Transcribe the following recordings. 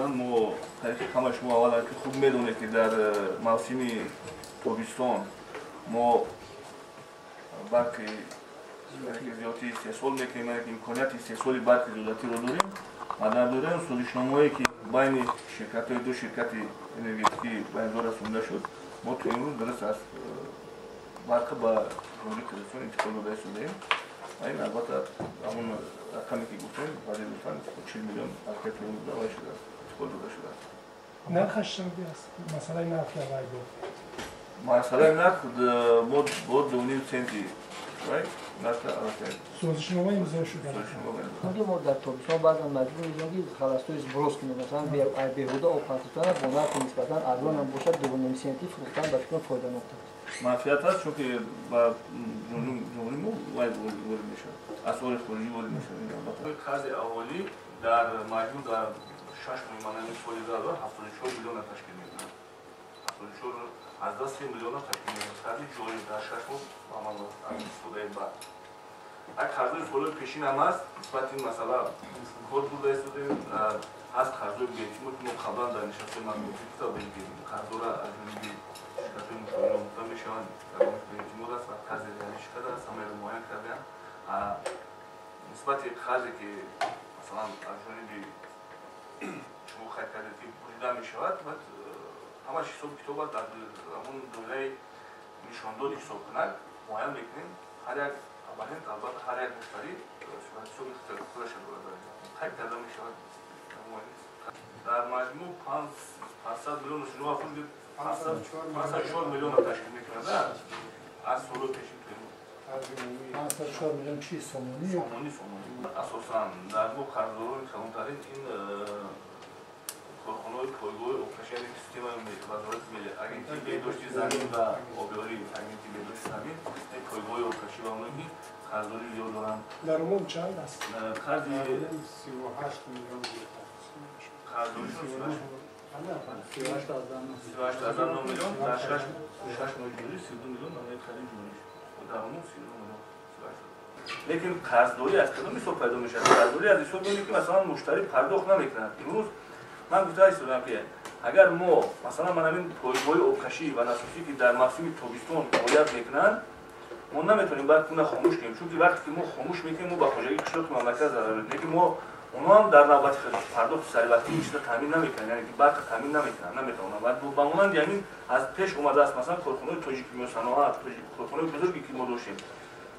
میکنن ما همه شما اولا که خوب میدونید که در موسم تابستان ما برخی زیادی 3 سال میکنیم امکانیت 3 سال برخی زیادتی رو داریم و در دوران سازشنامه‌ای که بین شرکت دو شرکت انرژتیکی بین دو رسونده شد ما تو امروز درست از برخی با جمهوری کردستان انتقال داده شدیم و این البته همون رقمی که گفتیم بعد گفتن 40 میلیون حرکت امروز دعوی شده انتقال داده شده. نرخش چقدر است؟ مسئله نرخ یا وایدو؟ مسئله نرخ بود 2.5 سنتی سازشنامه امضا شده. اگه ما در تابستان بعضا مجبور میشیم که خلاصتوی برس کنیم مثلا بهوده آبپزتان با نرخ نسبتا ارزان هم باشد 2.5 سنتی فروختن بسیار فایده ناپذیر. منفعت هست چون که با جمهوری ما وارد میشه اسعار خارجی وارد میشه. قرض اولی در مجموع در 6 میلیون فایده داره 74 میلیون تشکیل میده. 74 از 3 میلیون تشکیل میده. قرض جاری در 6 ماه عمل استفاده بعد. اگه قرض فولو پیشین هم است نسبت این مسئله کد بوده استفاده هست قرض بیتی ما قبلا در نشست مطبوعاتی کتاب بگیریم قرض را از جانب شرکت مطالعه مطلع میشوند در مورد بیتی مورد است و قرض یعنی شده است همه رو معاین کردن نسبت قرضی که مثلا از جانب شما خرید کردید بریده میشود بعد همش حساب کتاب در همون دوره نشانداد حساب کنند معاین میکنیم هر یک абонент البته هر یک مشتری حساب خودش رو داره خرید کرده میشود در مجموع 500 میلیون شما خود 504 میلیون تشکیل میکنه از سالو پیشین کنیم 504 میلیون چی سومونی؟ سومونی اساسا در مو قرضداران کلانترین این کارخانه‌های پایگاه آبکشی سیستم وزارت ملی اگه بهداشت زمین و آبیاری اگه بهداشت زمین پایگاه آبکشی و اونایی قرضداری زیاد دارن. در عموم چند است؟ قرض 38 میلیون قرضداری 38 از 9 میلیون در 6 ماه جوری 32 میلیون برای خرید جوری در عموم 32 میلیون. لیکن قرضداری از کدام حساب پیدا میشه؟ قرضداری از حساب میشه که مثلا مشتری پرداخت نمیکنه. امروز من گفته هستم که اگر ما مثلا من همین پایگاه آبکشی و نسوسی که در موسم تابستان فعالیت میکنن ما نمیتونیم بعد خونه خاموش کنیم چون که وقتی که ما خاموش میکنیم ما با خواجگی قشرات مملکت ضرر میکنیم لیکن ما اونا هم در نوبت پرداخت سری وقتی میشه تامین نمیکنن یعنی که بعد تامین نمیکنن نمیتونن بعد با اونان یعنی از پیش اومده است مثلا کارخانه تاجیک کیمیا صنایع کارخانه بزرگی که ما داشتیم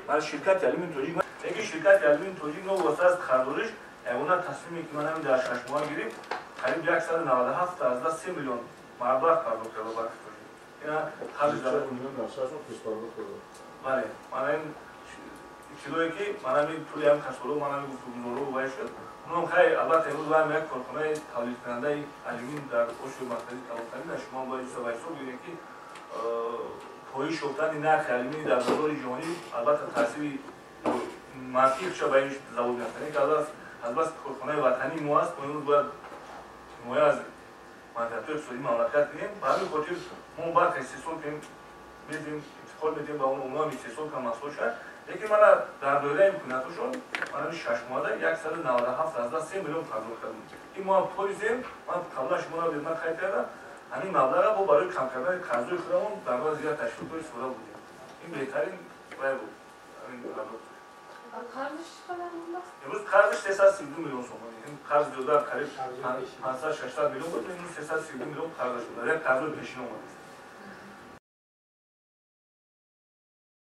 من شرکت علمی تاجیک اگه شرکت علمی تاجیک نو واسه از خریدارش اونا تصمیمی که من همین در 6 ماه گرفت قریب 197 از 3 میلیون مبلغ پرداخت کرده بود. اینا خرج داره. میلیون در 6 ماه پیش پرداخت کرده. بله. من این چیزایی که من همین پولی هم کسبرو من همین گفتگو رو وایش کرد. اونم خیلی البته امروز من یک کارخانه تولید کننده آلومینیوم در اوش مرکزی کلانتری در شما باید وایسو ببینید که پایه شدن نرخ آلومینیوم در بازار جهانی البته تاثیر منفی شده به این زبان می‌کنه که از بس کارخانه وطنی ما است امروز باید حمایت از منطقه اقتصادی مملکت کنیم به همین خاطر ما باید استثمار کنیم میدیم افتخار میدیم به اونا هم استثمار کنم مسئول شد لیکن من در دوره امکانیتشون من 6 ماه 197 از 3 میلیون پرداخت کردم این ما پولیسیم من قبلا شما را خدمت خرید کردم همین مبلغ رو برای کم کردن قرضای خودمون در واقع زیاد تشویق استفاده بودیم این بهترین راه بود همین مبلغ قرضش چقدر بود؟ امروز قرضش 332 میلیون تومانی. این قرض جدا قریب 500 600 میلیون بود. امروز 332 میلیون قرض شده. یک قرض پیشین اومده.